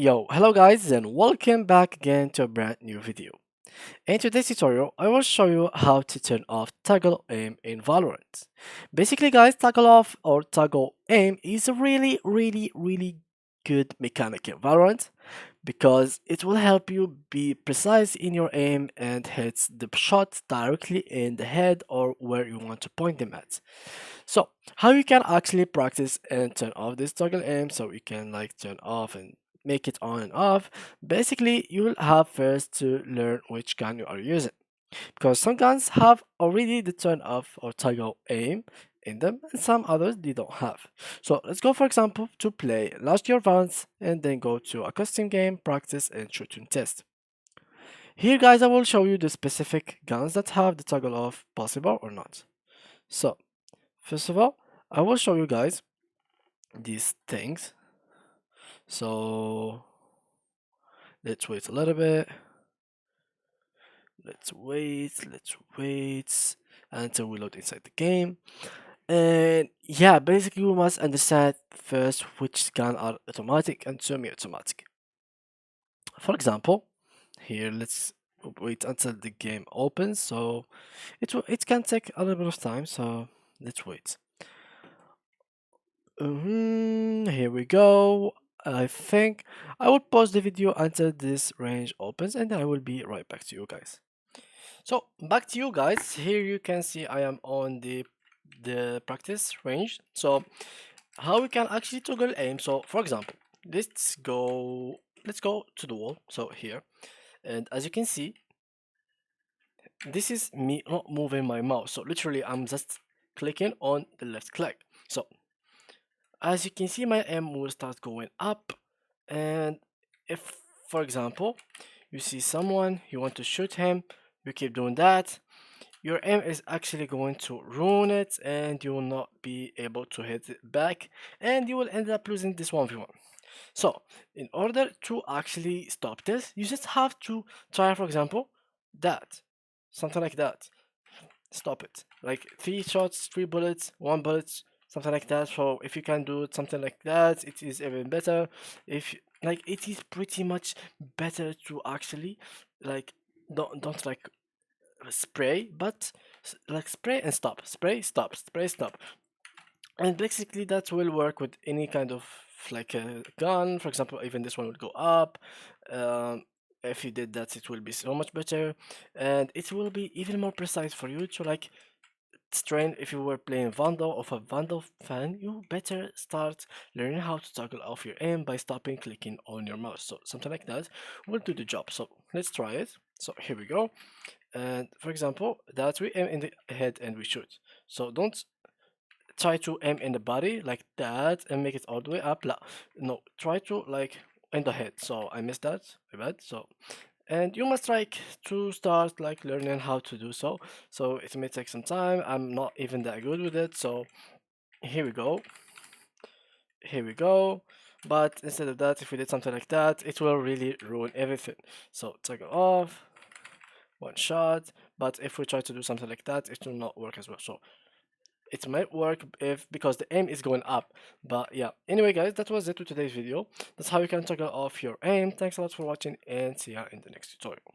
Yo, hello guys and welcome back again to a brand new video. In today's tutorial, I will show you how to turn off toggle aim in Valorant. Basically guys, toggle off or toggle aim is a really good mechanic in Valorant because it will help you be precise in your aim and hit the shot directly in the head or where you want to point them at. So, how you can actually practice and turn off this toggle aim so you can turn off and make it on and off. Basically, you will have first to learn which gun you are using because some guns have already the turn off or toggle aim in them and some others they don't have. So let's go for example to play last year Valorant and then go to a custom game, practice and shoot and test. Here guys I will show you the specific guns that have the toggle off possible or not. So first of all, I will show you guys these things. So let's wait a little bit. Let's wait until we load inside the game. And yeah, basically we must understand first which gun are automatic and semi-automatic. For example, here let's wait until the game opens. So it can take a little bit of time. So let's wait. Here we go. I think I will pause the video until this range opens and then I will be right back to you guys. So back to you guys. Here you can see I am on the practice range. So how we can actually toggle aim. So for example, let's go to the wall. So here, and as you can see, this is me not moving my mouse. So literally I'm just clicking on the left click. So as you can see, my aim will start going up. And if, for example, you see someone, you want to shoot him, you keep doing that, your aim is actually going to ruin it and you will not be able to hit it back and you will end up losing this 1v1. So, in order to actually stop this, you just have to try, for example, that. Something like that. Stop it. Like 3 shots, 3 bullets, 1 bullet, something like that. So if you can do something like that, it is even better. If like it is pretty much better to actually like don't like spray, but like spray and stop, spray, stop, spray, stop. And basically that will work with any kind of like a gun. For example, even this one would go up. If you did that, it will be so much better, and it will be even more precise for you to like strain. If you were playing Vandal of a Vandal fan, you better start learning how to toggle off your aim by stopping clicking on your mouse. So something like that will do the job. So let's try it. So here we go. And for example, that we aim in the head and we shoot. So don't try to aim in the body like that and make it all the way up. No, try to like in the head. So I missed that. My bad. So and you must like to start like learning how to do so. So it may take some time. I'm not even that good with it. So here we go. Here we go. But instead of that, if we did something like that, it will really ruin everything. So take it off, 1 shot. But if we try to do something like that, it will not work as well. So it might work if because the aim is going up, but yeah, anyway guys, that was it with today's video. That's how you can toggle off your aim. Thanks a lot for watching and see ya in the next tutorial.